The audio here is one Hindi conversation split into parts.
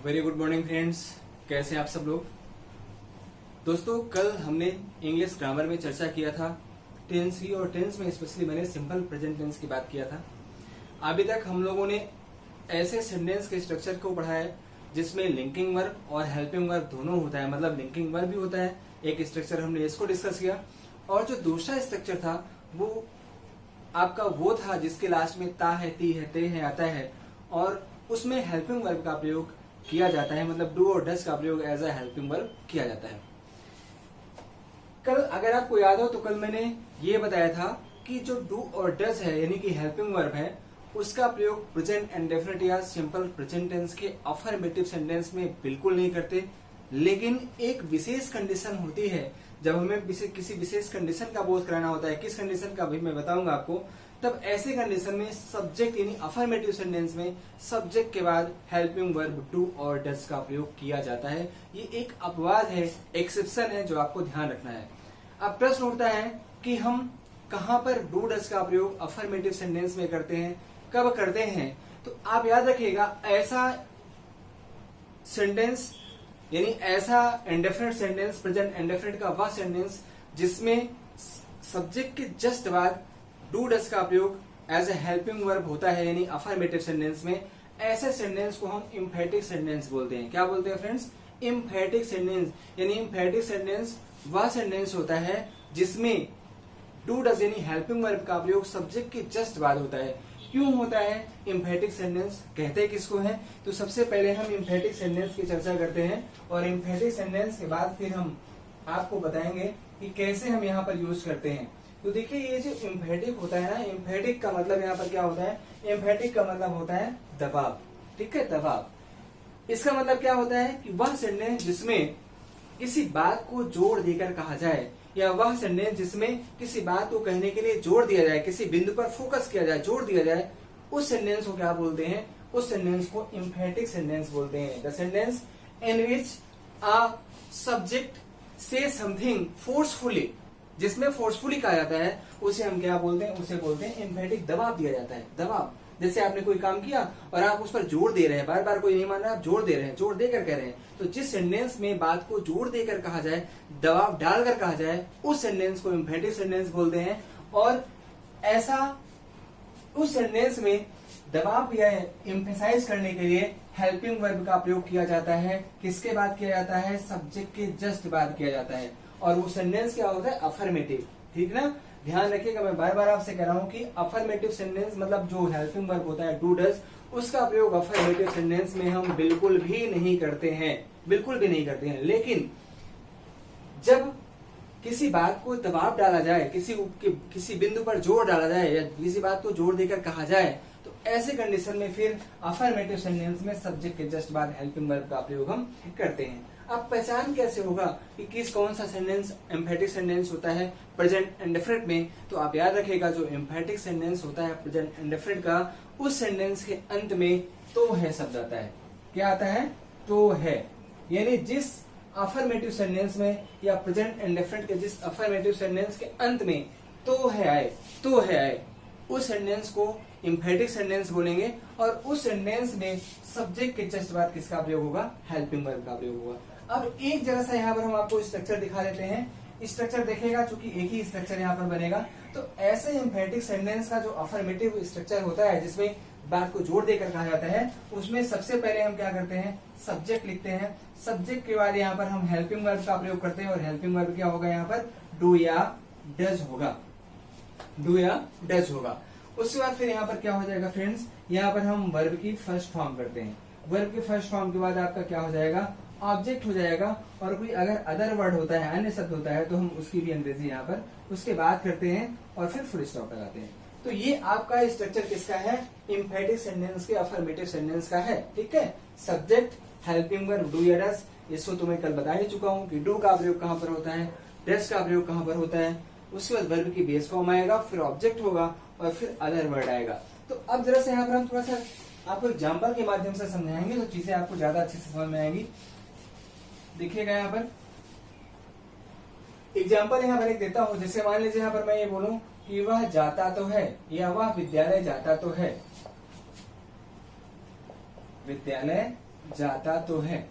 Very good morning friends. कैसे हैं आप सब लोग। दोस्तों, कल हमने इंग्लिश ग्रामर में चर्चा किया था टेंस की, और टेंस में स्पेशली मैंने सिंपल प्रेजेंट टेंस की बात किया था। अभी तक हम लोगों ने ऐसे सेंटेंस के स्ट्रक्चर को पढ़ा है जिसमें लिंकिंग वर्ब और हेल्पिंग वर्ब दोनों होता है, मतलब लिंकिंग वर्ब भी होता है। एक स्ट्रक्चर हमने इसको डिस्कस किया, और जो दूसरा स्ट्रक्चर था वो आपका वो था जिसके लास्ट में ता है, ती है, ते है आता है, और उसमें हेल्पिंग वर्ब का प्रयोग किया जाता है, मतलब डू और डज का प्रयोग एज अ हेल्पिंग वर्ब किया जाता है। कल अगर आपको याद हो तो कल मैंने ये बताया था कि जो डू और डज है यानी कि हेल्पिंग वर्ब है, उसका प्रयोग प्रेजेंट इंडेफिनिट या सिंपल प्रेजेंट टेंस के अफर्मेटिव सेंटेंस में बिल्कुल नहीं करते। लेकिन एक विशेष कंडीशन होती है जब हमें किसी विशेष कंडीशन का बोध कराना होता है। किस कंडीशन का भी मैं बताऊंगा आपको। तब ऐसे कंडीशन में सब्जेक्ट यानी अफर्मेटिव सेंटेंस में सब्जेक्ट के बाद हेल्पिंग वर्ब डू और डज का प्रयोग किया जाता है। ये एक अपवाद है, एक्सेप्शन है, जो आपको ध्यान रखना है। अब प्रश्न उठता है कि हम कहां पर डू डज का प्रयोग अफर्मेटिव सेंटेंस में करते हैं, कब करते हैं। तो आप याद रखिएगा, ऐसा सेंटेंस यानी ऐसा इंडेफिनिट सेंटेंस, प्रेजेंट इंडेफिनिट का वह सेंटेंस जिसमें सब्जेक्ट के जस्ट बाद डू डज का प्रयोग एज ए हेल्पिंग वर्ब होता है, यानी अफर्मेटिव सेंटेंस में, ऐसे सेंटेंस को हम इम्फेटिक सेंटेंस बोलते हैं। क्या बोलते हैं फ्रेंड्स? Emphatic sentence. यानी इम्फेटिक सेंटेंस वह सेंटेंस होता है जिसमें डू डज यानी हेल्पिंग वर्ब का प्रयोग सब्जेक्ट के जस्ट बाद होता है। क्यों होता है इम्फेटिक सेंटेंस, कहते हैं किसको है? तो सबसे पहले हम इम्फेटिक सेंटेंस की चर्चा करते हैं, और इम्फेटिक सेंटेंस के बाद फिर हम आपको बताएंगे कि कैसे हम यहाँ पर यूज करते हैं। तो देखिए, ये जो इम्फेटिक होता है ना, इम्फेटिक का मतलब यहाँ पर क्या होता है? इम्फेटिक का मतलब होता है दबाव। ठीक है, दबाव। इसका मतलब क्या होता है कि वह सेंटेंस जिसमें किसी बात को जोड़ देकर कहा जाए, या वह सेंटेंस जिसमें किसी बात को कहने के लिए जोड़ दिया जाए, किसी बिंदु पर फोकस किया जाए, जोड़ दिया जाए, उस सेंटेंस को क्या बोलते हैं? उस सेंटेंस को इम्फेटिक सेंटेंस बोलते हैं। The sentence in which a subject से समथिंग फोर्सफुली, जिसमें फोर्सफुली कहा जाता है, उसे हम क्या बोलते हैं? उसे बोलते हैं इम्फेटिक। दबाव दिया जाता है, दबाव। जैसे आपने कोई काम किया और आप उस पर जोर दे रहे हैं, बार बार कोई नहीं मान रहा, आप जोर दे रहे हैं, जोर देकर कह रहे हैं। तो जिस सेंटेंस में बात को जोर देकर कहा जाए, दबाव डालकर कहा जाए, उस सेंटेंस को इम्फेटिक सेंटेंस बोलते हैं। और ऐसा उस सेंटेंस में दबाव या एम्फेसाइज करने के लिए हेल्पिंग वर्ब का प्रयोग किया जाता है। किसके बाद किया जाता है? सब्जेक्ट के जस्ट बाद किया जाता है। और वो सेंटेंस क्या होता है? अफर्मेटिव। ठीक ना, ध्यान रखिएगा, मैं बार बार आपसे कह रहा हूं कि अफर्मेटिव सेंटेंस मतलब जो हेल्पिंग वर्ब होता है डू डज, उसका प्रयोग अफर्मेटिव सेंटेंस में हम बिल्कुल भी नहीं करते हैं, बिल्कुल भी नहीं करते हैं। लेकिन जब किसी बात को दबाव डाला जाए, किसी बिंदु पर जोर डाला जाए, या किसी बात को जोर देकर कहा जाए, तो ऐसे कंडीशन में फिर अफर्मेटिव सेंटेंस में सब्जेक्ट के जस्ट बाद हेल्पिंग वर्ब का प्रयोग हम करते हैं। अब पहचान कैसे होगा कि कौन सा सेंटेंस एम्फेटिक सेंटेंस होता है प्रेजेंट इंडेफिनिट में? तो आप याद रखिएगा, जो एम्फेटिक सेंटेंस होता है प्रेजेंट इंडेफिनिट का, उस सेंटेंस के अंत में तो है शब्द आता है। क्या आता है? तो है। यानी जिस अफर्मेटिव सेंटेंस में या प्रेजेंट इंडेफिनिट के जिस अफर्मेटिव सेंटेंस के अंत में तो है आए, तो है आए, उस सेंटेंस को इम्फेटिक सेंटेंस बोलेंगे। और उस सेंटेंस में सब्जेक्ट के जस्ट बाद किसका प्रयोग होगा? हेल्पिंग वर्ब का प्रयोग होगा। अब एक जरा सा यहाँ पर हम आपको स्ट्रक्चर दिखा देते हैं। स्ट्रक्चर देखेगा, चूंकि एक ही स्ट्रक्चर यहाँ पर बनेगा। तो ऐसे इम्फेटिक सेंटेंस का जो अफर्मेटिव स्ट्रक्चर होता है, जिसमें बात को जोड़ देकर कहा जाता है, उसमें सबसे पहले हम क्या करते हैं? सब्जेक्ट लिखते हैं। सब्जेक्ट के बाद यहाँ पर हम हेल्पिंग वर्ब का प्रयोग करते हैं, और हेल्पिंग वर्ब क्या होगा? यहाँ पर डू या डज होगा, डू या डज होगा। उसके बाद फिर यहाँ पर क्या हो जाएगा फ्रेंड्स? यहाँ पर हम वर्ब की फर्स्ट फॉर्म करते हैं। वर्ब की फर्स्ट फॉर्म के बाद आपका क्या हो जाएगा? ऑब्जेक्ट हो जाएगा। और कोई अगर अदर वर्ड होता है, अन्य शब्द होता है, तो हम उसकी भी अंग्रेजी यहाँ पर उसके बाद करते हैं, और फिर फुल स्टॉप लगाते हैं। तो ये आपका स्ट्रक्चर किसका है? इम्फेटिक सेंटेंस के अफर्मेटिव सेंटेंस का है। ठीक है, सब्जेक्ट, हेल्पिंग वर्ब डू या डज। इसको तो मैं कल बता ही चुका हूँ कि डू का प्रयोग कहाँ पर होता है, डज का प्रयोग कहाँ पर होता है। उसके बाद वर्ब की बेस फॉर्म आएगा, फिर ऑब्जेक्ट होगा, और फिर अदर वर्ड आएगा। तो अब जरा से यहाँ पर हम थोड़ा सा आपको एग्जाम्पल के माध्यम से समझाएंगे, तो चीजें आपको ज्यादा अच्छे से समझ में आएंगी। देखिएगा यहाँ पर एग्जाम्पल यहाँ पर एक देता हूँ। जैसे मान लीजिए यहाँ पर मैं ये बोलूं कि वह जाता तो है, या वह विद्यालय जाता तो है, विद्यालय जाता तो है।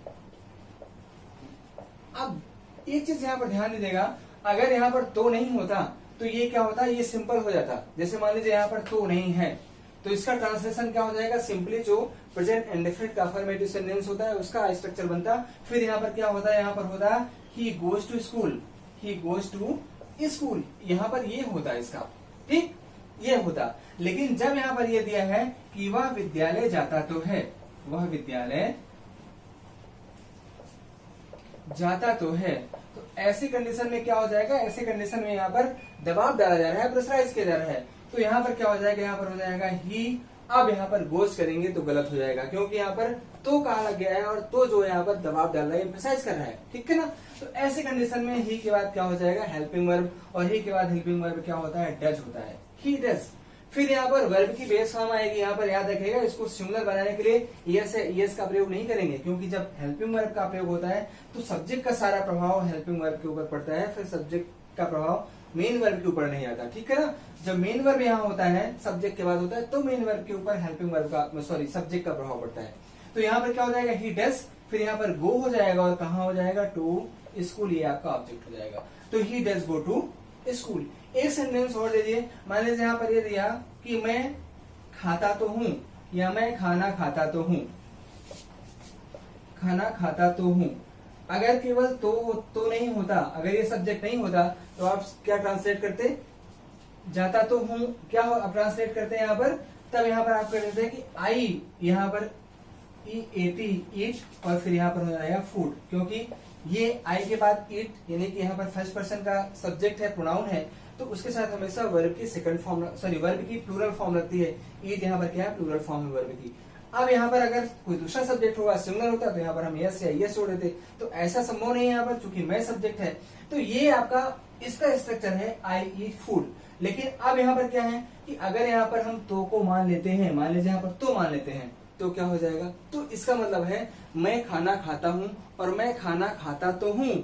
अब एक चीज यहाँ पर ध्यान दीजिएगा, अगर यहाँ पर तो नहीं होता तो ये क्या होता, ये सिंपल हो जाता। जैसे मान लीजिए यहाँ पर तो नहीं है, तो इसका ट्रांसलेशन क्या हो जाएगा, सिंपली जो प्रेजेंट इंडेफिनिट का अफर्मेटिव सेंटेंस होता है उसका स्ट्रक्चर बनता। फिर यहाँ पर क्या होता है, यहाँ पर होता he goes to school, he goes to school, यहाँ पर ये होता है इसका, ठीक, ये होता। लेकिन जब यहाँ पर ये दिया है कि वह विद्यालय जाता तो है, वह विद्यालय जाता तो है, तो ऐसी कंडीशन में क्या हो जाएगा, ऐसी कंडीशन में यहाँ पर दबाव डाला जा रहा है, प्रेशराइज किया जा रहा है, तो यहाँ पर क्या हो जाएगा, यहाँ पर हो जाएगा ही। अब यहाँ पर गोज करेंगे तो गलत हो जाएगा, क्योंकि यहाँ पर तो कहा लग गया है और तो जो यहाँ पर दबाव डाल रहा है, एम्फसाइज कर रहा है, ठीक है ना। तो ऐसी कंडीशन में ही के बाद क्या हो जाएगा, हेल्पिंग वर्ब, और ही के बाद हेल्पिंग वर्ब क्या होता है, डज होता है, ही डज। फिर यहाँ पर वर्ब की बेस फॉर्म आएगी, यहाँ पर याद रखिएगा, इसको सिंगुलर बनाने के लिए यस है, यस का प्रयोग नहीं करेंगे, क्योंकि जब हेल्पिंग वर्ब का प्रयोग होता है तो सब्जेक्ट का सारा प्रभाव हेल्पिंग वर्ब के ऊपर पड़ता है, फिर सब्जेक्ट का प्रभाव मेन वर्ब के ऊपर नहीं आता, ठीक है ना। जब मेन वर्ब यहाँ होता है, सब्जेक्ट के बाद होता है, तो मेन वर्ब के ऊपर हेल्पिंग वर्ब का, सॉरी, सब्जेक्ट का प्रभाव पड़ता है। तो यहाँ पर क्या हो जाएगा, ही डज, फिर यहाँ पर गो हो जाएगा, और कहाँ हो जाएगा, टू स्कूल, ये आपका ऑब्जेक्ट हो जाएगा। तो he does go to school. एक सेंटेंस और लीजिए, मान लीजिए यहाँ पर ये दिया कि मैं खाता तो हूं, या मैं खाना खाता तो हूं, खाना खाता तो हूं। अगर केवल तो नहीं होता, अगर ये सब्जेक्ट नहीं होता, तो आप क्या ट्रांसलेट करते, जाता तो हूं, क्या आप ट्रांसलेट करते हैं यहाँ पर, तब यहाँ पर आप कर देते हैं कि आई, यहाँ पर ईट, और फिर यहाँ पर हो जाएगा फूड, क्योंकि ये आई के बाद ईट, यानी कि यहाँ पर फर्स्ट पर्सन का सब्जेक्ट है, प्रोनाउन है, तो उसके साथ हमेशा वर्ब की सेकंड फॉर्म, सॉरी, वर्ब की प्लूरल फॉर्म लगती है। ईट यहाँ पर क्या है, प्लूरल फॉर्म है वर्ब की। अब यहाँ पर अगर कोई दूसरा सब्जेक्ट होगा, सिंगुलर होता, तो यहाँ पर हम यस या यस जोड़ देते, तो ऐसा संभव नहीं है यहाँ पर, चूंकि मैं सब्जेक्ट है। तो ये आपका इसका स्ट्रक्चर है, आई ईट फूड। लेकिन अब यहाँ पर क्या है कि अगर यहाँ पर हम तो को मान लेते हैं, मान लीजिए यहाँ पर तो मान लेते हैं, तो क्या हो जाएगा, तो इसका मतलब है मैं खाना खाता हूं और मैं खाना खाता तो हूं,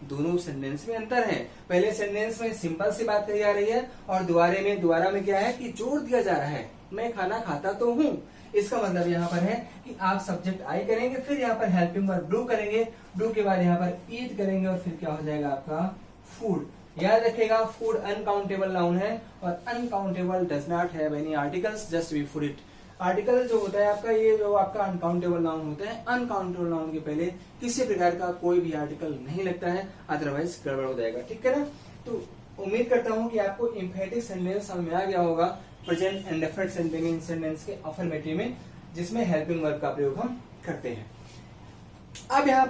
दोनों सेंटेंस में अंतर है। पहले सेंटेंस में सिंपल सी बात कही जा रही है, और दोबारा में क्या है कि जोड़ दिया जा रहा है, मैं खाना खाता तो हूं। इसका मतलब यहाँ पर है कि आप सब्जेक्ट आई करेंगे, फिर यहाँ पर हेल्पिंग वर्ब डू करेंगे, डू के बाद यहाँ पर ईट करेंगे, और फिर क्या हो जाएगा आपका फूड। याद रखेगा, फूड अनकाउंटेबल नाउन है, और uncountable does not have any articles just before it. Article जो होता है आपका, ये जो आपका अनकाउंटेबल नाउन होता है, अनकाउंटेबल नाउन के पहले किसी प्रकार का कोई भी आर्टिकल नहीं लगता है, अदरवाइज गड़बड़ हो जाएगा, ठीक है ना। तो उम्मीद करता हूं कि आपको एम्फैटिक सेंटेंस समझ में आ गया होगा, प्रेजेंट इंडेफिनिट सेंटेंस के अफर्मेटिव में, जिसमें हेल्पिंग वर्ब का प्रयोग हम करते हैं। अब यहाँ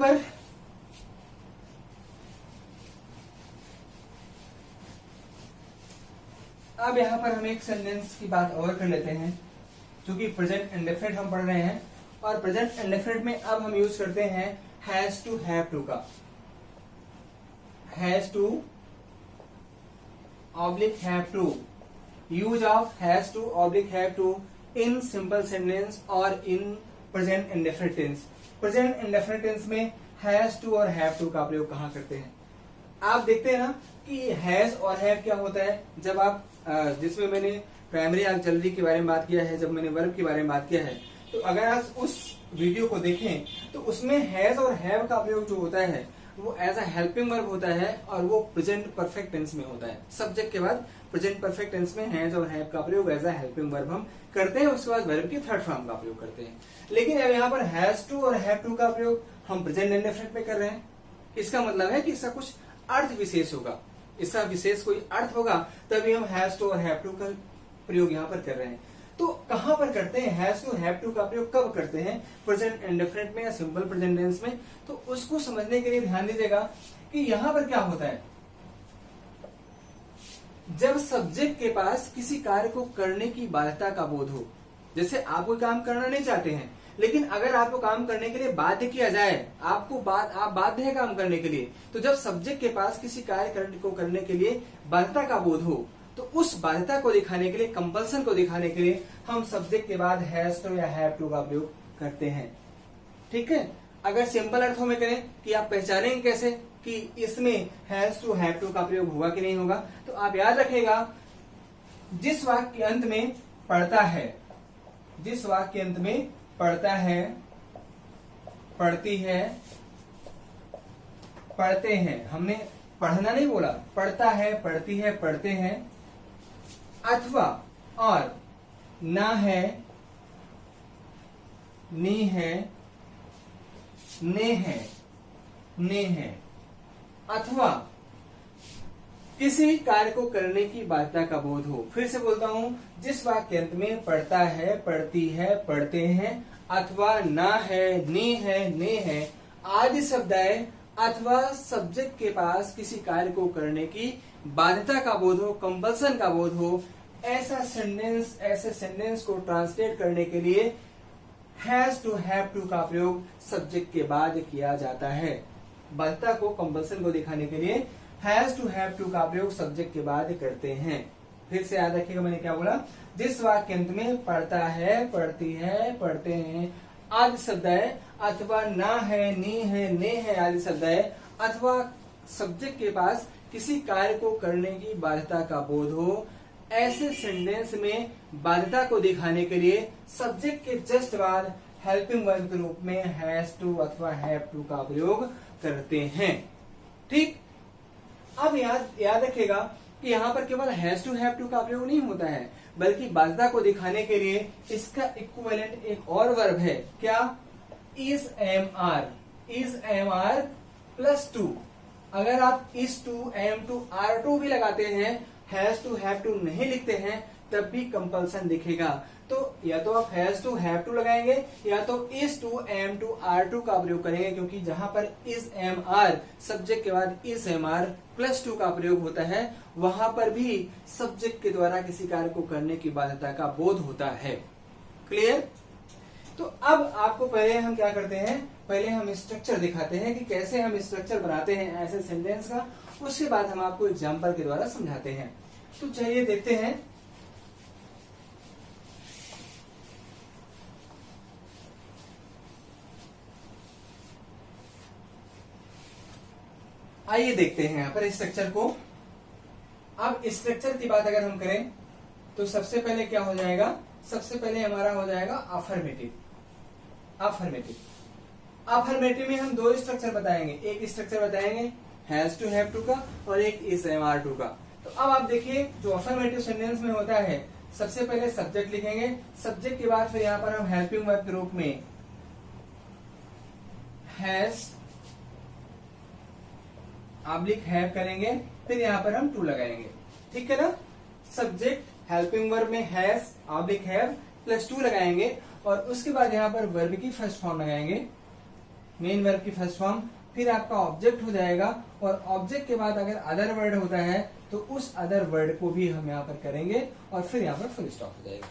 पर हम एक सेंटेंस की बात और कर लेते हैं, क्योंकि प्रेजेंट इंडेफिनिट हम पढ़ रहे हैं, और प्रेजेंट इंडेफिनिट में अब हम यूज करते हैं हैज टू, हैव टू का, has to oblique have to, use of has to oblique have to in simple sentence और in present indefinite tense. Present indefinite tense में हैज टू और हैव टू का प्रयोग कहाँ करते हैं, आप देखते हैं ना कि हैज और हैव क्या होता है। जब आप जिसमें मैंने प्राइमरी ऑक्सिलरी के बारे में बात किया है, जब मैंने वर्ब के बारे में बात किया है, तो अगर आप उस वीडियो को देखें तो उसमें हैज और हैव का प्रयोग जो होता है वो एज अ हेल्पिंग वर्ब होता है, और वो प्रेजेंट परफेक्ट टेंस में होता है। सब्जेक्ट के बाद प्रेजेंट परफेक्ट टेंस में हैज और हैव का प्रयोग एज अ हेल्पिंग वर्ब हम करते हैं, उसके बाद वर्ब की थर्ड फॉर्म का प्रयोग करते हैं। लेकिन अब यहाँ पर हैज टू और हैव टू का प्रयोग हम प्रेजेंट इंडेफिनिट में कर रहे हैं। इसका मतलब है कि इसका कुछ अर्थ विशेष होगा, इसका विशेष कोई अर्थ होगा, तभी हम हैज टू और हैव टू का प्रयोग यहाँ पर कर रहे हैं। तो कहां पर करते हैं हैज टू हैव टू का प्रयोग, कब करते हैं, प्रेजेंट इंडेफिनिट में या सिंपल प्रेजेंट टेंस में। तो उसको समझने के लिए ध्यान दीजिएगा कि यहां पर क्या होता है, जब सब्जेक्ट के पास किसी कार्य को करने की बाध्यता का बोध हो। जैसे आप कोई काम करना नहीं चाहते हैं, लेकिन अगर आपको काम करने के लिए बाध्य किया जाए, आप बाध्य है काम करने के लिए, तो जब सब्जेक्ट के पास किसी कार्य को करने के लिए बाध्यता का बोध हो, तो उस बाध्यता को दिखाने के लिए, कंपल्सन को दिखाने के लिए हम सब्जेक्ट के बाद हैज टू या हैव टू का प्रयोग करते हैं, ठीक है। अगर सिंपल अर्थों में करें कि आप पहचानेंगे कैसे कि इसमें हैज टू हैव टू का प्रयोग हुआ कि नहीं होगा, तो आप याद रखेगा, जिस वाक्य के अंत में पढ़ता है, जिस वाक्य के अंत में पढ़ता है पढ़ती है, पढ़ते हैं, हमने पढ़ना नहीं बोला, पढ़ता है, पढ़ती है, पढ़ते हैं, अथवा और ना है, नी है, ने है, ने है, अथवा किसी कार्य को करने की बाध्यता का बोध हो। फिर से बोलता हूं, जिस वाक्यांत में पढ़ता है, पढ़ती है, पढ़ते हैं, अथवा ना है, नी है, ने है आदि शब्द है, अथवा सब्जेक्ट के पास किसी कार्य को करने की बाध्यता का बोध हो, कंपल्सन का बोध हो, ऐसे सेंटेंस को ट्रांसलेट करने के लिए हैज टू, हैव टू का प्रयोग सब्जेक्ट के बाद किया जाता है। बाध्यता को, कंपल्सन को दिखाने के लिए हैज टू, हैव टू का प्रयोग सब्जेक्ट के बाद करते हैं। फिर से याद रखिएगा मैंने क्या बोला, जिस वाक्यांत में पढ़ता है, पढ़ती है, पढ़ते हैं आदि शब्द है, अथवा ना है, नी है, ने है आदि शब्द है, अथवा सब्जेक्ट के पास किसी कार्य को करने की बाध्यता का बोध हो, ऐसे सेंटेंस में बाध्यता को दिखाने के लिए सब्जेक्ट के जस्ट बाद हेल्पिंग वर्ब के रूप में हैज टू अथवा हैव टू का प्रयोग करते हैं। ठीक, अब याद रखिएगा कि यहाँ पर केवल हैज टू, हैव टू का प्रयोग नहीं होता है, बल्कि बाध्यता को दिखाने के लिए इसका इक्विवेलेंट एक और वर्ब है। क्या? Is am are, is am are plus to. अगर आप is to, am to, are to भी लगाते हैं, हैज टू, हैव टू नहीं लिखते हैं, तब भी कंपल्सन दिखेगा। तो या तो आप हैज टू, हैव टू लगाएंगे, या तो is to, am to, are to का प्रयोग करेंगे, क्योंकि जहां पर इज एम आर सब्जेक्ट के बाद is am are plus to का प्रयोग होता है, वहां पर भी सब्जेक्ट के द्वारा किसी कार्य को करने की बाध्यता का बोध होता है। क्लियर? तो अब आपको पहले हम क्या करते हैं, पहले हम स्ट्रक्चर दिखाते हैं कि कैसे हम स्ट्रक्चर बनाते हैं ऐसे सेंटेंस का, उसके बाद हम आपको एग्जाम्पल के द्वारा समझाते हैं। तो चलिए देखते हैं। आइए देखते हैं यहाँ पर स्ट्रक्चर को। अब स्ट्रक्चर की बात अगर हम करें तो सबसे पहले क्या हो जाएगा, सबसे पहले हमारा हो जाएगा अफर्मेटिव। अफर्मेटिव में हम दो स्ट्रक्चर बताएंगे, एक स्ट्रक्चर बताएंगे हैज टू, हैव टू का, और एक इज एम आर टू का। तो अब आप देखिए जो अफर्मेटिव सेंटेंस में होता है, सबसे पहले सब्जेक्ट लिखेंगे, सब्जेक्ट के बाद फिर यहाँ पर हम हेल्पिंग वर्ब के रूप में हैज ऑब्लिक हैव करेंगे, फिर यहाँ पर हम टू लगाएंगे। ठीक है ना? सब्जेक्ट हेल्पिंग वर्ब में has oblique have plus two लगाएंगे, और उसके बाद यहाँ पर वर्ब की फर्स्ट फॉर्म लगाएंगे, मेन वर्ब की फर्स्ट फॉर्म, फिर आपका ऑब्जेक्ट हो जाएगा, और ऑब्जेक्ट के बाद अगर अदर वर्ड होता है तो उस अदर वर्ड को भी हम यहाँ पर करेंगे, और फिर यहाँ पर फुल स्टॉप हो जाएगा।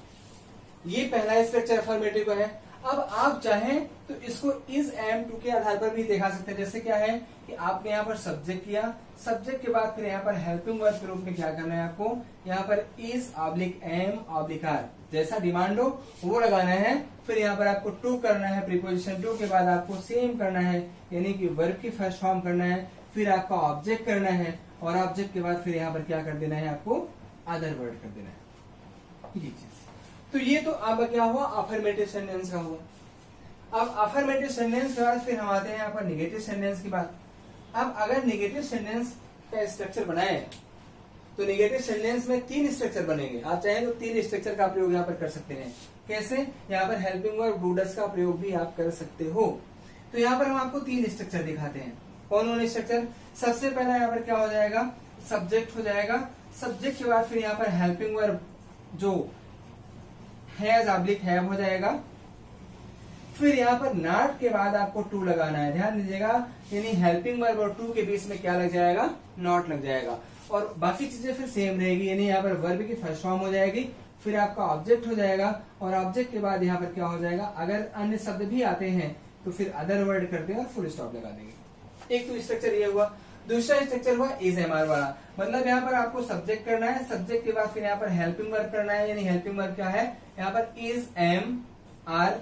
ये पहला स्ट्रक्चर अफर्मेटिव का है। अब आप चाहें तो इसको इज एम टू के आधार पर भी दिखा सकते हैं। जैसे क्या है कि आपने यहाँ पर सब्जेक्ट किया, सब्जेक्ट के बाद फिर यहाँ पर हेल्पिंग वर्ब के रूप में क्या करना है आपको, यहाँ पर is oblique am oblique are, जैसा डिमांड हो वो लगाना है। फिर यहाँ पर आपको टू करना है, प्रीपोजिशन टू के बाद आपको सेम करना है, यानी कि वर्ब की फर्स्ट फॉर्म करना है, फिर आपका ऑब्जेक्ट करना है, और ऑब्जेक्ट के बाद फिर यहाँ पर क्या कर देना है आपको, अदर वर्ड कर देना है। ये चीज तो ये तो आपका क्या हुआ, अफर्मेटिव सेंटेंस का हुआ। अब अफर्मेटिव सेंटेंस के बाद फिर हम आते हैं यहाँ पर निगेटिव सेंटेंस की बात। अब अगर निगेटिव सेंटेंस का स्ट्रक्चर बनाए तो निगेटिव सेंटेंस में तीन स्ट्रक्चर बनेंगे। आप चाहें तो तीन स्ट्रक्चर का प्रयोग यहाँ पर कर सकते हैं। कैसे? यहाँ पर हेल्पिंग वर्ब डू डज का प्रयोग भी आप कर सकते हो। तो यहाँ पर हम आपको तीन स्ट्रक्चर दिखाते हैं। कौन कौन स्ट्रक्चर? सबसे पहला यहाँ पर क्या हो जाएगा, सब्जेक्ट हो जाएगा, सब्जेक्ट के बाद फिर यहाँ पर हेल्पिंग वर्ब जो हैज ऑब्लिक हैव हो जाएगा, फिर यहाँ पर नॉट के बाद आपको टू लगाना है, ध्यान दीजिएगा, यानी हेल्पिंग वर्ब और टू के बीच में क्या लग जाएगा, नॉट लग जाएगा, और बाकी चीजें फिर सेम रहेगी, यानी यहाँ पर वर्ब की फर्स्ट फॉर्म हो जाएगी, फिर आपका ऑब्जेक्ट हो जाएगा, और ऑब्जेक्ट के बाद यहाँ पर क्या हो जाएगा, अगर अन्य शब्द भी आते हैं तो फिर अदर वर्ड कर देगा, फुल स्टॉप लगा देंगे। एक तो स्ट्रक्चर ये हुआ। दूसरा स्ट्रक्चर हुआ इज एम आर वाला, मतलब यहाँ पर आपको सब्जेक्ट करना है, सब्जेक्ट के बाद फिर यहाँ पर हेल्पिंग वर्ब करना है, यानी हेल्पिंग वर्ब क्या है, यहाँ पर इज एम आर,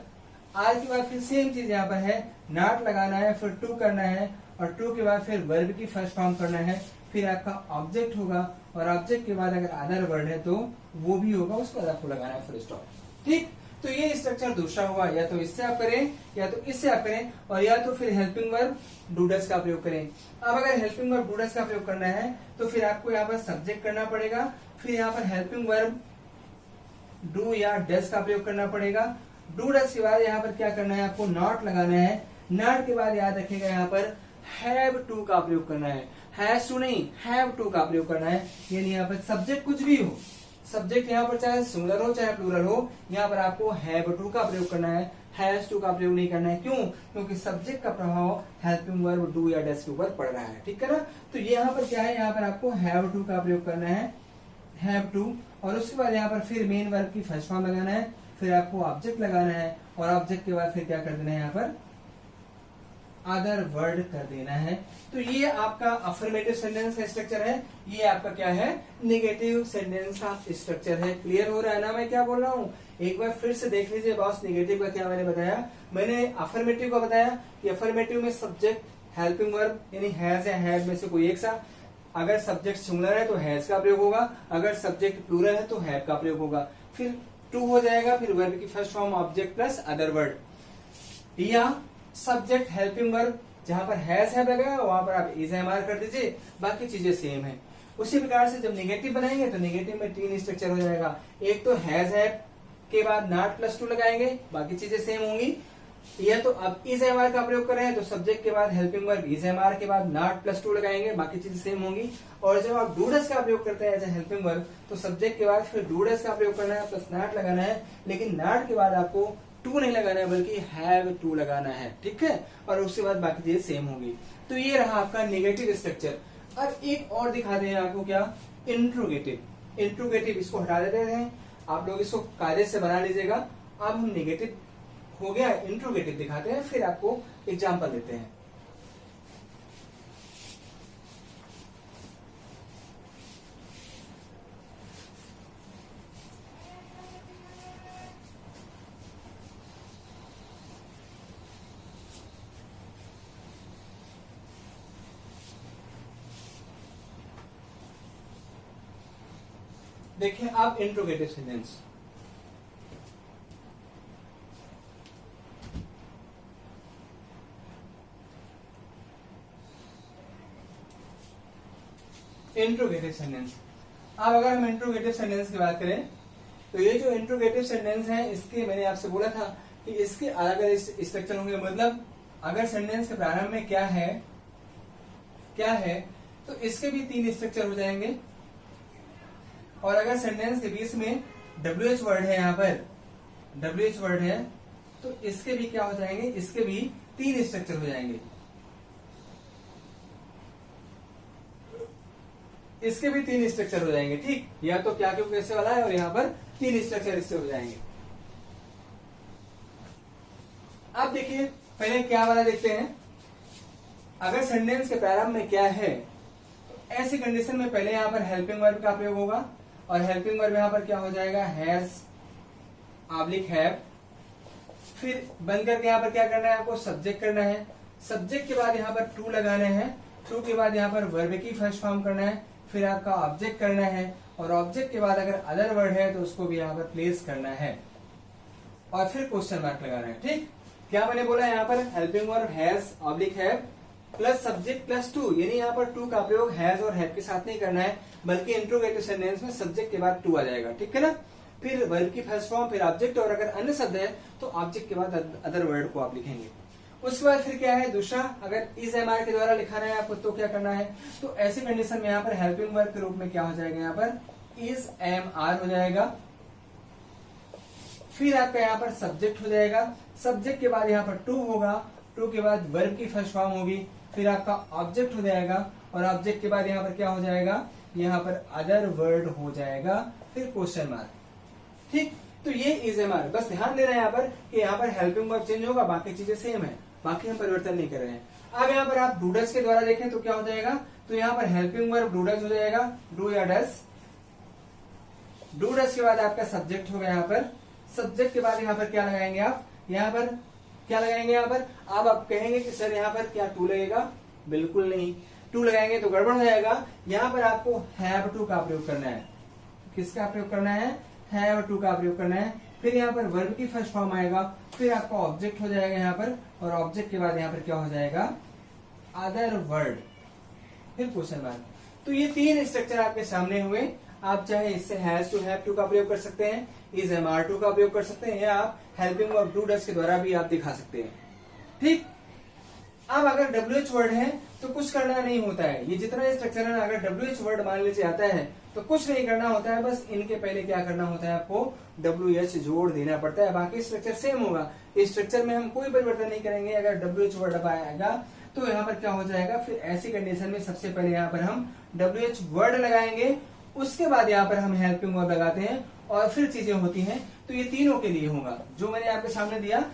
आर के बाद फिर सेम चीज यहाँ पर है, नॉट लगाना है, फिर टू करना है, और टू के बाद फिर वर्ब की फर्स्ट फॉर्म करना है, फिर आपका ऑब्जेक्ट होगा, और ऑब्जेक्ट के बाद अगर अदर वर्ड है तो वो भी होगा, उसके बाद आपको लगाना है फुल स्टॉप। ठीक, तो ये स्ट्रक्चर दूसरा हुआ, या तो इससे आप करें या तो इससे आप करें, और या तो फिर हेल्पिंग वर्ब डू डज का प्रयोग करें। अब अगर हेल्पिंग वर्ब डू डज का प्रयोग करना है तो फिर आपको यहाँ पर सब्जेक्ट करना पड़ेगा, फिर यहाँ पर हेल्पिंग वर्ब डू या डज का प्रयोग करना पड़ेगा। डू डज के बाद यहाँ पर क्या करना है, आपको नॉट लगाना है। नॉट के बाद याद रखिएगा यहाँ पर हैव टू का प्रयोग करना है, हैज टू नहीं, हैव टू का प्रयोग करना है। यानी यहाँ पर सब्जेक्ट कुछ भी हो, सब्जेक्ट यहाँ पर चाहे सिंगुलर हो चाहे प्लूरल हो, यहाँ पर आपको हैव टू का प्रयोग करना है, हैज टू का प्रयोग नहीं करना है। क्यों? क्योंकि सब्जेक्ट का प्रभाव हेल्पिंग वर्ब डू या डज के ऊपर पड़ रहा है, ठीक है ना। तो यहाँ पर क्या है, यहाँ पर आपको हैव टू का प्रयोग करना है, हैव टू, और उसके बाद यहाँ पर फिर मेन वर्ब की फर्स्ट फॉर्म लगाना है, फिर आपको ऑब्जेक्ट लगाना है, और ऑब्जेक्ट के बाद फिर क्या कर देना है, यहाँ पर अदर वर्ड कर देना है। तो ये आपका अफर्मेटिव सेंटेंस का स्ट्रक्चर है, ये आपका क्या है, नेगेटिव सेंटेंस का स्ट्रक्चर है। क्लियर हो रहा है ना मैं क्या बोल रहा हूँ? एक बार फिर से देख लीजिए बॉस, नेगेटिव का क्या मैंने बताया। मैंने अफर्मेटिव का बताया कि अफर्मेटिव में सब्जेक्ट हेल्पिंग वर्ब यानी हैज या हैड में से कोई एक सा, अगर सब्जेक्ट सिंगुलर है तो हैज का प्रयोग होगा, अगर सब्जेक्ट प्लूरल है तो हैव का प्रयोग होगा, फिर टू हो जाएगा, फिर वर्ब की first form object plus other word, या सब्जेक्ट हेल्पिंग वर्ब जहां पर हैज है लगा वहां पर आप इज एम आर कर दीजिए, बाकी चीजें सेम है। उसी प्रकार से जब नेगेटिव बनाएंगे तो नेगेटिव में तीन स्ट्रक्चर हो जाएगा, एक तो हैज है के बाद नॉट प्लस टू लगाएंगे, बाकी चीजें सेम होंगी, या तो अब इज एम आर का प्रयोग कर रहे हैं तो सब्जेक्ट के बाद helping verb is am are के बाद नॉट प्लस टू लगाएंगे, बाकी चीजें सेम होंगी। और जब आप डू डज का प्रयोग करते हैं एज ए हेल्पिंग वर्ब तो सब्जेक्ट के बाद फिर डू डज का प्रयोग करना है प्लस नॉट लगाना है, लेकिन नॉट के बाद आपको टू नहीं लगाना है बल्कि हैव टू लगाना है, ठीक है, और उसके बाद बाकी चीजें सेम होंगी। तो ये रहा आपका नेगेटिव स्ट्रक्चर। अब एक और दिखा दें आपको, क्या, इंट्रोगेटिव। इंट्रोगेटिव इसको हटा देते हैं, आप लोग इसको कायदे से बना लीजिएगा। अब हम नेगेटिव हो गया, इंट्रोगेटिव दिखाते हैं, फिर आपको एग्जाम्पल देते हैं। देखिए आप इंट्रोगेटिव सेंटेंस, इंट्रोगेटिव सेंटेंस। अब अगर हम इंट्रोगेटिव सेंटेंस की बात करें तो ये जो इंट्रोगेटिव सेंटेंस है इसके मैंने आपसे बोला था कि इसके अलग अलग स्ट्रक्चर होंगे। मतलब अगर सेंटेंस के प्रारंभ में क्या है तो इसके भी तीन स्ट्रक्चर हो जाएंगे, और अगर सेंटेंस के बीच में WH वर्ड है, यहाँ पर WH वर्ड है तो इसके भी क्या हो जाएंगे, इसके भी तीन स्ट्रक्चर हो जाएंगे, इसके भी तीन स्ट्रक्चर हो जाएंगे, ठीक। या तो क्या क्यों कैसे वाला है, और यहाँ पर तीन स्ट्रक्चर इससे हो जाएंगे। अब देखिए पहले क्या वाला देखते हैं। अगर सेंटेंस के प्रारंभ में क्या है तो ऐसी कंडीशन में पहले यहाँ पर हेल्पिंग वर्ब का प्रयोग होगा, और हेल्पिंग वर्ब यहाँ पर क्या हो जाएगा, हैज ऑब्लिक हैव। फिर बंद करके यहाँ पर क्या करना है, आपको सब्जेक्ट करना है, सब्जेक्ट के बाद यहाँ पर टू लगाना है, टू के बाद यहाँ पर वर्ब की फर्स्ट फॉर्म करना है, फिर आपका ऑब्जेक्ट करना है, और ऑब्जेक्ट के बाद अगर अदर वर्ड है तो उसको भी यहाँ पर प्लेस करना है, और फिर क्वेश्चन मार्क लगाना है, ठीक। क्या मैंने बोला यहाँ पर helping verb has oblique have plus subject plus two, यानी यहाँ पर टू का प्रयोग हैज और हैव के साथ नहीं करना है, बल्कि इंट्रोगेटिव सेंटेंस में सब्जेक्ट के बाद टू आ जाएगा, ठीक है ना। फिर वर्ब की फर्स्ट फॉर्म, फिर ऑब्जेक्ट, और अगर अन्य शब्द है तो ऑब्जेक्ट के बाद अदर वर्ड को आप लिखेंगे। उसके बाद फिर क्या है दूसरा, अगर इज एम आर के द्वारा लिखाना है आपको तो क्या करना है, तो ऐसी कंडीशन में यहाँ पर हेल्पिंग वर्ब के रूप में क्या हो जाएगा, यहाँ पर इज एम आर हो जाएगा। फिर आपका यहाँ पर सब्जेक्ट हो जाएगा, सब्जेक्ट के बाद यहाँ पर टू होगा, टू के बाद वर्ब की फर्स्ट फॉर्म होगी, फिर आपका ऑब्जेक्ट हो जाएगा, और ऑब्जेक्ट के बाद यहाँ पर क्या हो जाएगा, यहाँ पर अदर वर्ड हो जाएगा, फिर क्वेश्चन मार्क, ठीक। तो ये इज एम आर, बस ध्यान देना है यहाँ पर कि यहाँ पर हेल्पिंग वर्ब चेंज होगा, बाकी चीजें सेम है, बाकी हम परिवर्तन नहीं कर रहे हैं। अब यहाँ पर आप डू डज के द्वारा देखें तो क्या हो जाएगा, तो यहाँ पर हेल्पिंग वर्ब डू डज हो जाएगा, डू या डज। डू डज के बाद आपका सब्जेक्ट होगा, यहाँ पर सब्जेक्ट के बाद यहाँ पर क्या लगाएंगे आप, यहाँ पर क्या लगाएंगे, यहाँ पर अब आप कहेंगे कि सर यहाँ पर क्या टू लगेगा, बिल्कुल नहीं, टू लगाएंगे तो गड़बड़ हो जाएगा। यहाँ पर आपको हैव टू का प्रयोग करना है, किसका प्रयोग करना है, हैव टू का प्रयोग करना है। फिर यहाँ पर वर्ब की फर्स्ट फॉर्म आएगा, फिर आपका ऑब्जेक्ट हो जाएगा यहाँ पर, और ऑब्जेक्ट के बाद यहाँ पर क्या हो जाएगा, अदर वर्ड, फिर क्वेश्चन मार्क। तो ये 3 स्ट्रक्चर आपके सामने हुए। आप चाहे इससे हैज टू हैव टू का प्रयोग कर सकते हैं, इज एम आर टू का प्रयोग कर सकते हैं, या आप हेल्पिंग वर्ब डू डस के द्वारा भी आप दिखा सकते हैं। ठीक। अब अगर WH वर्ड है तो कुछ करना नहीं होता है, ये जितना स्ट्रक्चर है ना, अगर WH वर्ड मान लीजिए आता है तो कुछ नहीं करना होता है, बस इनके पहले क्या करना होता है, आपको WH जोड़ देना पड़ता है, बाकी स्ट्रक्चर सेम होगा। इस स्ट्रक्चर में हम कोई परिवर्तन नहीं करेंगे। अगर WH वर्ड अब आएगा तो यहाँ पर क्या हो जाएगा, फिर ऐसी कंडीशन में सबसे पहले यहाँ पर हम WH वर्ड लगाएंगे, उसके बाद यहाँ पर हम हेल्पिंग वर्ब लगाते हैं, और फिर चीजें होती हैं। तो ये तीनों के लिए होगा जो मैंने आपके सामने दिया।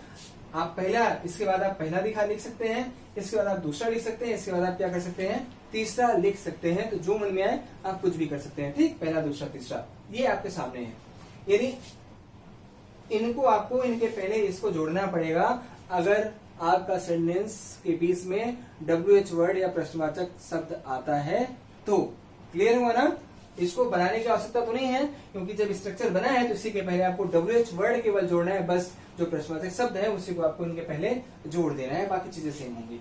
आप पहला, इसके बाद आप पहला लिख सकते हैं, इसके बाद आप दूसरा लिख सकते हैं, इसके बाद आप क्या कर सकते हैं, तीसरा लिख सकते हैं। तो जो मन में आए आप कुछ भी कर सकते हैं। ठीक, पहला, दूसरा, तीसरा, ये आपके सामने है। यानी इनको आपको इनके पहले इसको जोड़ना पड़ेगा। अगर आपका सेंटेंस के बीच में WH वर्ड या प्रश्नवाचक शब्द आता है तो क्लियर हुआ ना। इसको बनाने की आवश्यकता तो नहीं है, क्योंकि जब स्ट्रक्चर बना है तो इसी के पहले आपको WH वर्ड केवल जोड़ना है, बस जो प्रश्नवाचक शब्द है उसी को आपको इनके पहले जोड़ देना है, बाकी चीजें सेम होंगी।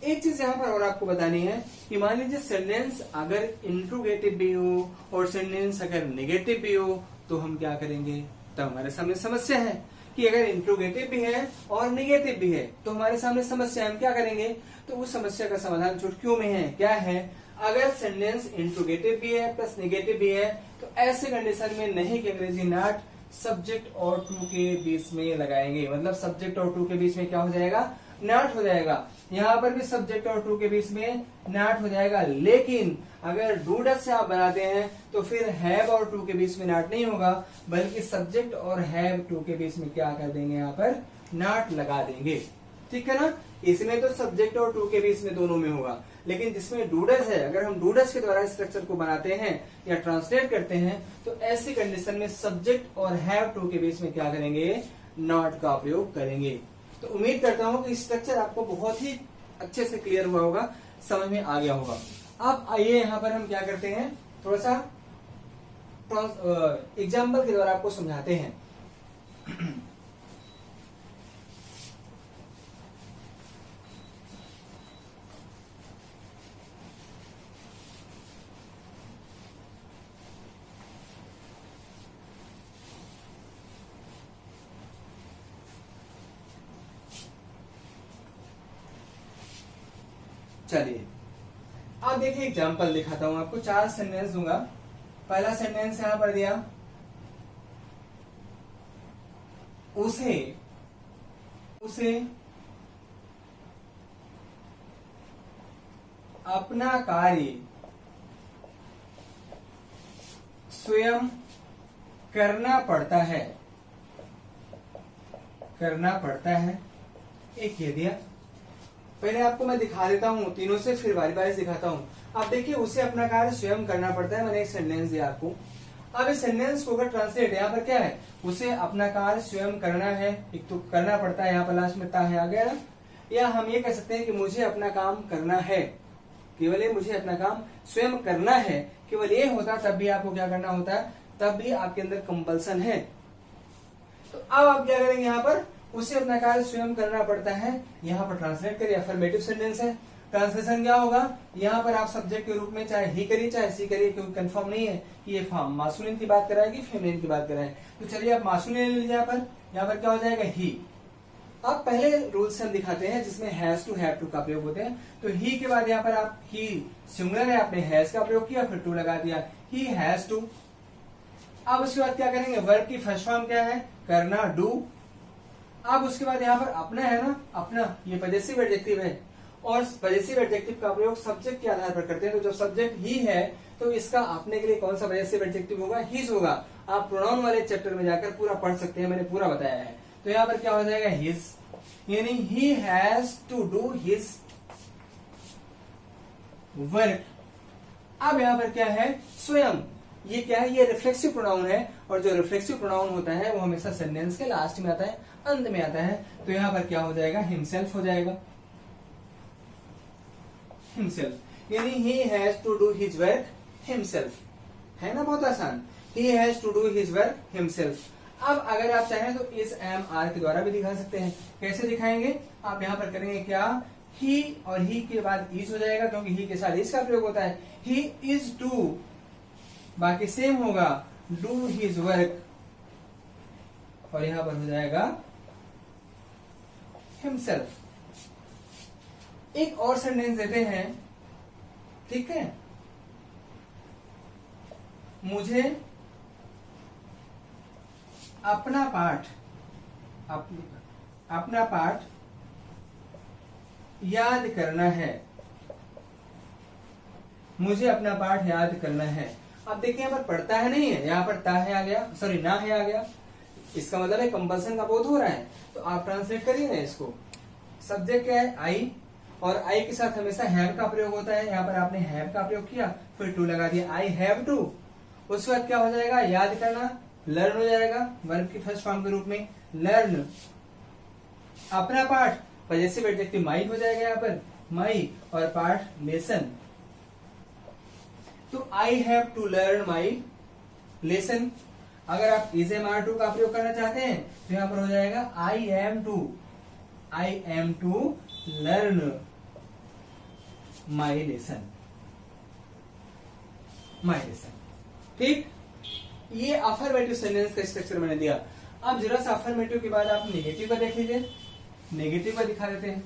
एक चीज यहाँ पर और आपको बतानी है कि मान लीजिए सेंटेंस अगर इंट्रोगेटिव भी हो और सेंटेंस अगर नेगेटिव भी हो तो हम क्या करेंगे, तो हमारे सामने समस्या है कि अगर इंट्रोगेटिव भी है और नेगेटिव भी है तो हमारे सामने समस्या है, हम क्या करेंगे। तो उस समस्या का समाधान चुटकियों में है। क्या है, अगर सेंटेंस इंट्रोगेटिव भी है प्लस नेगेटिव भी है तो ऐसे कंडीशन में नहीं कि अंग्रेजी नॉट सब्जेक्ट और टू के बीच में लगाएंगे, मतलब सब्जेक्ट और टू के बीच में क्या हो जाएगा, नॉट हो जाएगा। यहाँ पर भी सब्जेक्ट और टू के बीच में नॉट हो जाएगा। लेकिन अगर डू डस से आप बनाते हैं तो फिर हैव और टू के बीच में नॉट नहीं होगा, बल्कि सब्जेक्ट और हैव टू के बीच में क्या कर देंगे, यहाँ पर नॉट लगा देंगे। ठीक है ना। इसमें तो सब्जेक्ट और टू के बीच में दोनों में होगा, लेकिन जिसमें डूडस है, अगर हम डूडस के द्वारा स्ट्रक्चर को बनाते हैं या ट्रांसलेट करते हैं तो ऐसी कंडीशन में सब्जेक्ट और हैव टू के बीच में क्या करेंगे, नॉट का प्रयोग करेंगे। तो उम्मीद करता हूं कि स्ट्रक्चर आपको बहुत ही अच्छे से क्लियर हुआ होगा, समझ में आ गया होगा। अब आइए यहाँ पर हम क्या करते हैं, थोड़ा सा एग्जाम्पल के द्वारा आपको समझाते हैं। चलिए अब देखिए एग्जाम्पल दिखाता हूं आपको, 4 सेंटेंस दूंगा। पहला सेंटेंस यहां पर दिया, उसे अपना कार्य स्वयं करना पड़ता है। एक ये दिया। पहले आपको मैं दिखा देता हूँ तीनों से, फिर बारी बारी से दिखाता हूँ। आप देखिए, उसे अपना कार्य स्वयं करना पड़ता है, मैंने एक सेंटेंस दिया आपको। अब इस सेंटेंस को अगर ट्रांसलेट, यहाँ पर क्या है, उसे अपना कार्य स्वयं करना है, एक तो करना पड़ता है, यहाँ पर लास्ट में ता है आ गया ना। या हम ये कह सकते हैं कि मुझे अपना काम करना है, केवल ये मुझे अपना काम स्वयं करना है, केवल ये होता तब भी आपको क्या करना होता है, तब भी आपके अंदर कंपल्सन है। तो अब आप क्या करेंगे, यहाँ पर उसे अपना कार्य स्वयं करना पड़ता है, यहाँ पर ट्रांसलेट करिए, अफर्मेटिव सेंटेंस है। ट्रांसलेशन क्या होगा, यहाँ पर आप सब्जेक्ट के रूप में चाहे ही करिए चाहे सी करिए, क्योंकि कंफर्म नहीं है कि ये फॉर्म मास्कुलिन की बात कराएगी फेमिनिन की बात कराए। तो चलिए आप मास्कुलिन ले लीजिए, यहाँ पर क्या हो जाएगा, ही। अब पहले रूल से हम दिखाते हैं जिसमें हैज टू हैव टू का प्रयोग होते हैं। तो ही के बाद यहाँ पर आप ही सिंगुलर है, आपने हैज का प्रयोग किया, फिर टू लगा दिया, ही हैज टू। अब उसके बाद क्या करेंगे, वर्ब की फर्स्ट फॉर्म क्या है, करना, डू। अब उसके बाद यहाँ पर अपना है ना, अपना ये पजेसिव एडजेक्टिव है, और पजेसिव एडजेक्टिव का प्रयोग सब्जेक्ट के आधार पर करते हैं। तो जब सब्जेक्ट ही है तो इसका अपने के लिए कौन सा पजेसिव एडजेक्टिव होगा, हिज होगा। आप प्रोनाउन वाले चैप्टर में जाकर पूरा पढ़ सकते हैं, मैंने पूरा बताया है। तो यहाँ पर क्या हो जाएगा, हिज, यानी he has to do his work. अब यहाँ पर क्या है, स्वयं, ये क्या है, ये रिफ्लेक्सिव प्रोनाउन है, और जो रिफ्लेक्सिव प्रोनाउन होता है वो हमेशा सेंटेंस के लास्ट में आता है, अंत में आता है। तो यहाँ पर क्या हो जाएगा, हिमसेल्फ हो जाएगा, हिमसेल्फ, यानी he has to do his work himself, है ना, बहुत आसान, he has to do his work himself. अब अगर आप चाहें तो इस एम आर के द्वारा भी दिखा सकते हैं। कैसे दिखाएंगे? आप यहां पर करेंगे क्या, ही और ही के बाद इज हो जाएगा, क्योंकि ही के साथ इज का प्रयोग होता है। ही इज टू, बाकी सेम होगा, डू हिज वर्क, और यहां पर हो जाएगा हिमसेल्फ। एक और सेंटेंस देते हैं, ठीक है, मुझे अपना पाठ अपना पाठ याद करना है, मुझे अपना पाठ याद करना है। अब देखिए यहाँ पर पढ़ता है नहीं है, यहाँ पर ता है आ गया, सॉरी ना है आ गया, इसका मतलब है कंपल्सन का बोध हो रहा है। तो आप ट्रांसलेट करिए ना इसको। सब्जेक्ट क्या है? आई, और आई के साथ हमेशा हैव का प्रयोग होता है। यहाँ पर आपने हैव का प्रयोग किया, फिर टू लगा दिया, आई हैव टू। उसके बाद क्या हो जाएगा? याद करना, लर्न हो जाएगा वर्ब की फर्स्ट फॉर्म के रूप में, लर्न। अपना पाठ पजेसिव एडजेक्टिव माई हो जाएगा यहाँ पर, माई, और पाठ लेसन। तो I have to learn my lesson. अगर आप इज एम आर टू का प्रयोग करना चाहते हैं तो यहां पर हो जाएगा I am to learn my lesson. ठीक, ये अफर्मेटिव सेंटेंस का स्ट्रक्चर मैंने दिया। अब जरा सा अफर्मेटिव के बाद आप नेगेटिव का देख लीजिए। नेगेटिव का दिखा देते हैं।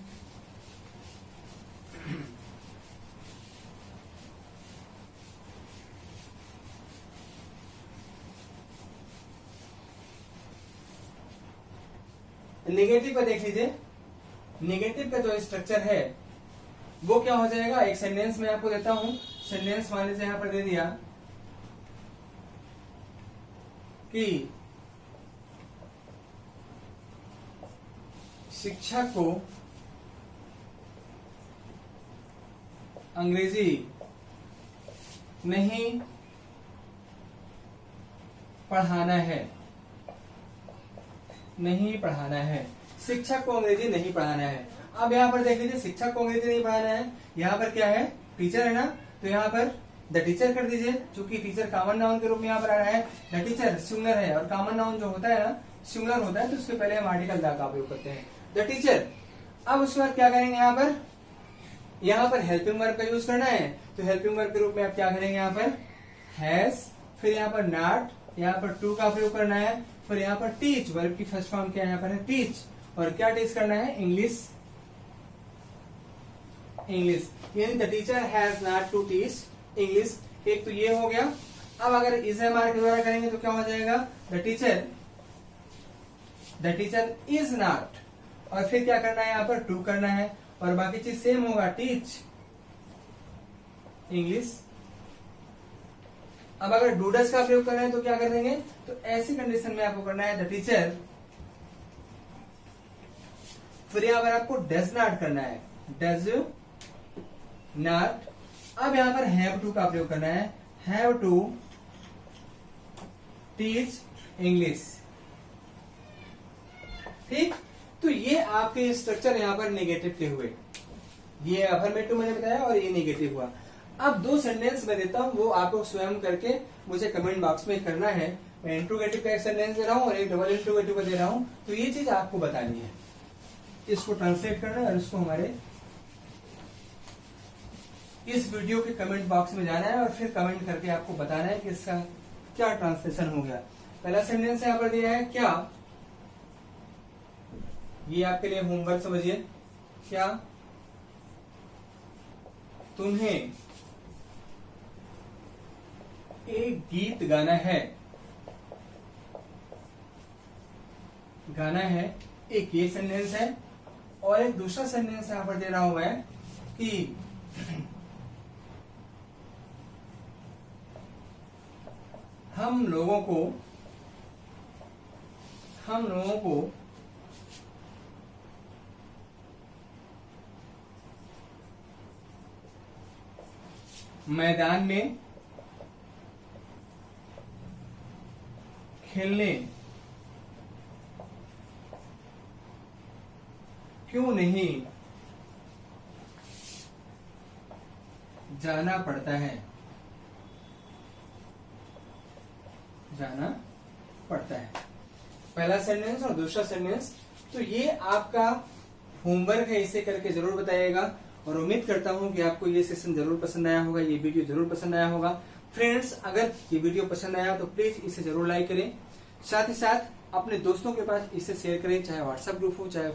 नेगेटिव का देख लीजिए। नेगेटिव का जो स्ट्रक्चर है वो क्या हो जाएगा? एक सेंटेंस में आपको देता हूं। सेंटेंस मान लीजिए यहां पर दे दिया कि शिक्षक को अंग्रेजी नहीं पढ़ाना है, नहीं पढ़ाना है। शिक्षक को अंग्रेजी नहीं पढ़ाना है। अब यहाँ पर देख लीजिए, शिक्षक को अंग्रेजी नहीं पढ़ाना है, यहाँ पर क्या है? टीचर है ना, तो यहाँ पर द टीचर कर दीजिए। चूंकि टीचर कॉमन नाउन के रूप में यहाँ पर आ रहा है, द टीचर सिंगुलर है, और कॉमन नाउन जो होता है ना सिंगुलर होता है, तो उसके पहले हम आर्टिकल द का उपयोग करते हैं, द टीचर। अब उसके बाद क्या करेंगे? यहाँ पर हेल्पिंग वर्ब का यूज करना है, तो हेल्पिंग वर्ब के रूप में आप क्या करेंगे? यहाँ पर हैज, फिर यहाँ पर नॉट, यहाँ पर टू का प्रयोग करना है, फिर यहाँ पर टीच, वर्ब की फर्स्ट फॉर्म क्या है? यहाँ पर है टीच, और क्या टीच करना है? इंग्लिश। यानी the teacher has not to teach English. एक तो ये हो गया। अब अगर इज एम आर के द्वारा करेंगे तो क्या हो जाएगा? द टीचर इज नॉट, और फिर क्या करना है? यहाँ पर टू करना है, और बाकी चीज सेम होगा, टीच इंग्लिश। अब अगर डूडस का प्रयोग कर रहे हैं तो क्या कर देंगे? तो ऐसी कंडीशन में आपको करना है द टीचर, फिर यहां पर आपको डज नॉट करना है, डज नॉट। अब यहां पर हैव टू का प्रयोग करना है, हैव टू टीच इंग्लिश। ठीक, तो ये आपके स्ट्रक्चर यहां पर नेगेटिव के हुए। ये अफर्मेटिव मैंने बताया और ये नेगेटिव हुआ। अब दो सेंटेंस मैं देता हूं, वो आपको स्वयं करके मुझे कमेंट बॉक्स में करना है। मैं इंट्रोगेटिव का एक सेंटेंस दे रहा हूं और एक डबल इंट्रोगेटिव का दे रहा हूं, तो ये चीज आपको बतानी है। इसको ट्रांसलेट करना है और इसको हमारे इस वीडियो के कमेंट बॉक्स में जाना है और फिर कमेंट करके आपको बताना है कि इसका क्या ट्रांसलेशन हो गया। पहला सेंटेंस यहाँ पर दिया है क्या, ये आपके लिए होमवर्क समझिए। क्या तुम्हें एक गीत गाना है, एक ये सेंटेंस है। और एक दूसरा सेंटेंस यहां पर दे रहा हूं मैं कि हम लोगों को मैदान में खेलने क्यों नहीं जाना पड़ता है, पहला सेंटेंस और दूसरा सेंटेंस। तो ये आपका होमवर्क है, इसे करके जरूर बताइएगा और उम्मीद करता हूं कि आपको ये सेशन जरूर पसंद आया होगा, ये वीडियो जरूर पसंद आया होगा। फ्रेंड्स, अगर ये वीडियो पसंद आया तो प्लीज इसे जरूर लाइक करें, साथ ही साथ अपने दोस्तों के पास इसे शेयर करें, चाहे व्हाट्सएप ग्रुप हो चाहे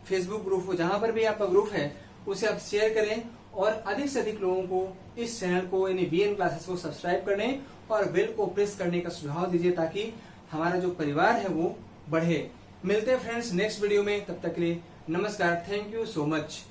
फेसबुक ग्रुप हो, जहां पर भी आपका ग्रुप है उसे आप शेयर करें और अधिक से अधिक लोगों को इस चैनल को यानी VN क्लासेस को सब्सक्राइब करने और बेल को प्रेस करने का सुझाव दीजिए ताकि हमारा जो परिवार है वो बढ़े। मिलते हैं फ्रेंड्स नेक्स्ट वीडियो में, तब तक के लिए नमस्कार, थैंक यू सो मच।